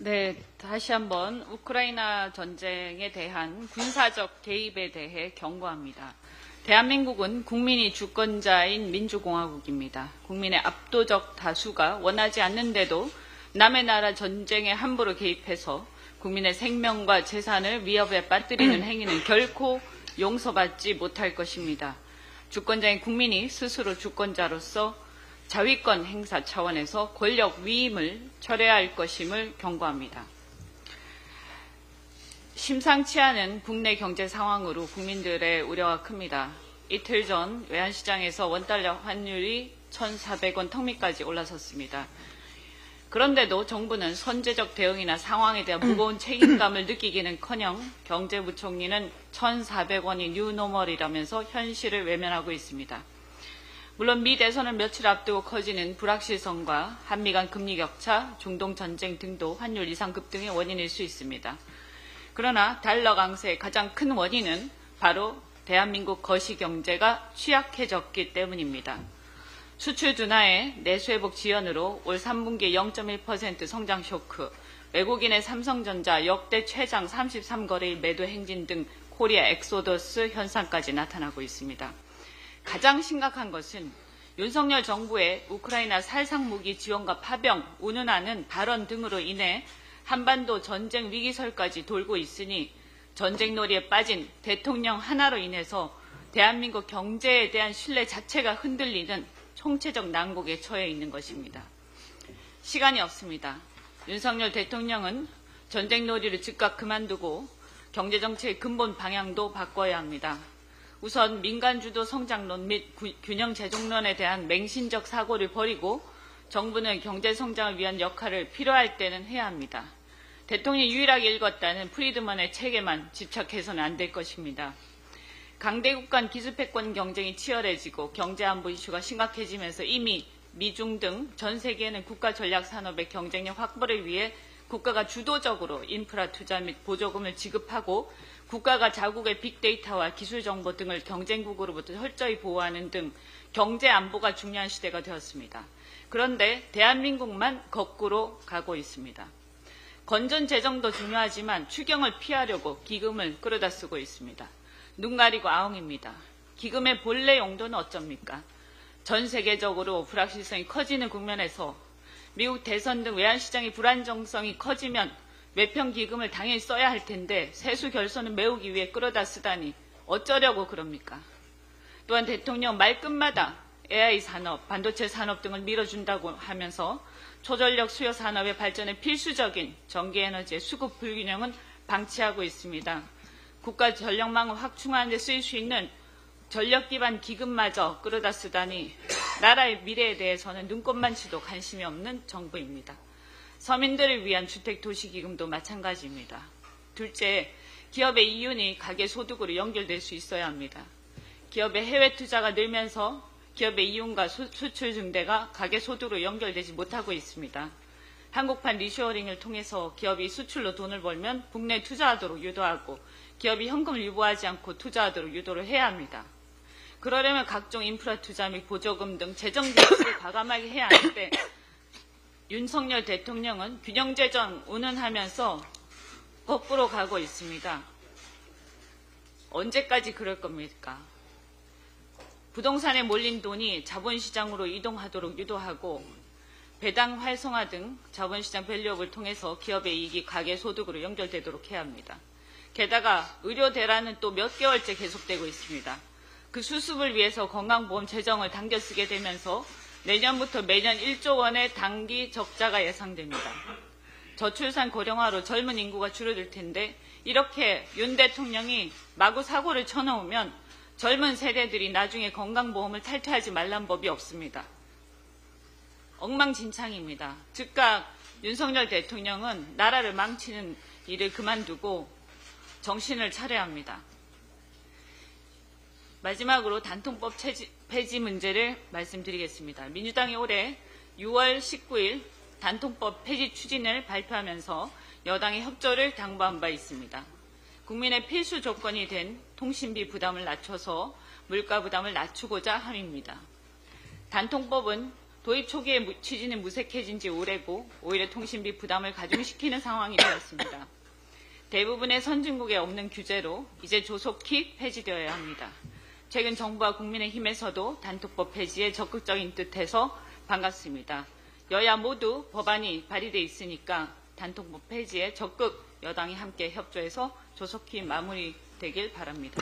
네, 다시 한번 우크라이나 전쟁에 대한 군사적 개입에 대해 경고합니다. 대한민국은 국민이 주권자인 민주공화국입니다. 국민의 압도적 다수가 원하지 않는데도 남의 나라 전쟁에 함부로 개입해서 국민의 생명과 재산을 위협에 빠뜨리는 행위는 결코 용서받지 못할 것입니다. 주권자인 국민이 스스로 주권자로서 자위권 행사 차원에서 권력 위임을 철회해야 할 것임을 경고합니다. 심상치 않은 국내 경제 상황으로 국민들의 우려가 큽니다. 이틀 전 외환시장에서 원달러 환율이 1,400원 턱밑까지 올라섰습니다. 그런데도 정부는 선제적 대응이나 상황에 대한 무거운 책임감을 느끼기는커녕 경제부총리는 1,400원이 뉴노멀이라면서 현실을 외면하고 있습니다. 물론 미 대선을 며칠 앞두고 커지는 불확실성과 한미 간 금리 격차, 중동 전쟁 등도 환율 이상 급등의 원인일 수 있습니다. 그러나 달러 강세의 가장 큰 원인은 바로 대한민국 거시경제가 취약해졌기 때문입니다. 수출 둔화에 내수회복 지연으로 올 3분기 0.1% 성장 쇼크, 외국인의 삼성전자 역대 최장 33거래일 매도 행진 등 코리아 엑소더스 현상까지 나타나고 있습니다. 가장 심각한 것은 윤석열 정부의 우크라이나 살상무기 지원과 파병, 운운하는 발언 등으로 인해 한반도 전쟁 위기설까지 돌고 있으니 전쟁놀이에 빠진 대통령 하나로 인해서 대한민국 경제에 대한 신뢰 자체가 흔들리는 총체적 난국에 처해 있는 것입니다. 시간이 없습니다. 윤석열 대통령은 전쟁놀이를 즉각 그만두고 경제정책의 근본 방향도 바꿔야 합니다. 우선 민간주도 성장론 및 균형 재정론에 대한 맹신적 사고를 버리고 정부는 경제 성장을 위한 역할을 필요할 때는 해야 합니다. 대통령이 유일하게 읽었다는 프리드먼의 책에만 집착해서는 안 될 것입니다. 강대국 간 기술패권 경쟁이 치열해지고 경제안보 이슈가 심각해지면서 이미 미중 등 전 세계는 국가 전략 산업의 경쟁력 확보를 위해 국가가 주도적으로 인프라 투자 및 보조금을 지급하고 국가가 자국의 빅데이터와 기술정보 등을 경쟁국으로부터 철저히 보호하는 등 경제 안보가 중요한 시대가 되었습니다. 그런데 대한민국만 거꾸로 가고 있습니다. 건전 재정도 중요하지만 추경을 피하려고 기금을 끌어다 쓰고 있습니다. 눈 가리고 아웅입니다. 기금의 본래 용도는 어쩝니까? 전 세계적으로 불확실성이 커지는 국면에서 미국 대선 등 외환시장의 불안정성이 커지면 외평 기금을 당연히 써야 할 텐데 세수 결손을 메우기 위해 끌어다 쓰다니 어쩌려고 그럽니까? 또한 대통령 말끝마다 AI 산업, 반도체 산업 등을 밀어준다고 하면서 초전력 수요 산업의 발전에 필수적인 전기에너지의 수급 불균형은 방치하고 있습니다. 국가 전력망을 확충하는 데 쓰일 수 있는 전력 기반 기금마저 끌어다 쓰다니 나라의 미래에 대해서는 눈꼽만치도 관심이 없는 정부입니다. 서민들을 위한 주택도시기금도 마찬가지입니다. 둘째, 기업의 이윤이 가계소득으로 연결될 수 있어야 합니다. 기업의 해외 투자가 늘면서 기업의 이윤과 수출 증대가 가계소득으로 연결되지 못하고 있습니다. 한국판 리쇼어링을 통해서 기업이 수출로 돈을 벌면 국내에 투자하도록 유도하고 기업이 현금을 유보하지 않고 투자하도록 유도를 해야 합니다. 그러려면 각종 인프라 투자 및 보조금 등 재정 지출을 과감하게 해야 하는데 윤석열 대통령은 균형재정 운운하면서 거꾸로 가고 있습니다. 언제까지 그럴 겁니까? 부동산에 몰린 돈이 자본시장으로 이동하도록 유도하고 배당 활성화 등 자본시장 밸류업을 통해서 기업의 이익이 가계소득으로 연결되도록 해야 합니다. 게다가 의료 대란은 또 몇 개월째 계속되고 있습니다. 그 수습을 위해서 건강보험 재정을 당겨 쓰게 되면서 내년부터 매년 1조 원의 단기 적자가 예상됩니다. 저출산 고령화로 젊은 인구가 줄어들 텐데 이렇게 윤 대통령이 마구 사고를 쳐놓으면 젊은 세대들이 나중에 건강보험을 탈퇴하지 말란 법이 없습니다. 엉망진창입니다. 즉각 윤석열 대통령은 나라를 망치는 일을 그만두고 정신을 차려야 합니다. 마지막으로 단통법 폐지 문제를 말씀드리겠습니다. 민주당이 올해 6월 19일 단통법 폐지 추진을 발표하면서 여당의 협조를 당부한 바 있습니다. 국민의 필수 조건이 된 통신비 부담을 낮춰서 물가 부담을 낮추고자 함입니다. 단통법은 도입 초기에 취지는 무색해진 지 오래고 오히려 통신비 부담을 가중시키는 상황이 되었습니다. 대부분의 선진국에 없는 규제로 이제 조속히 폐지되어야 합니다. 최근 정부와 국민의힘에서도 단톡법 폐지에 적극적인 뜻해서 반갑습니다. 여야 모두 법안이 발의돼 있으니까 단톡법 폐지에 적극 여당이 함께 협조해서 조속히 마무리되길 바랍니다.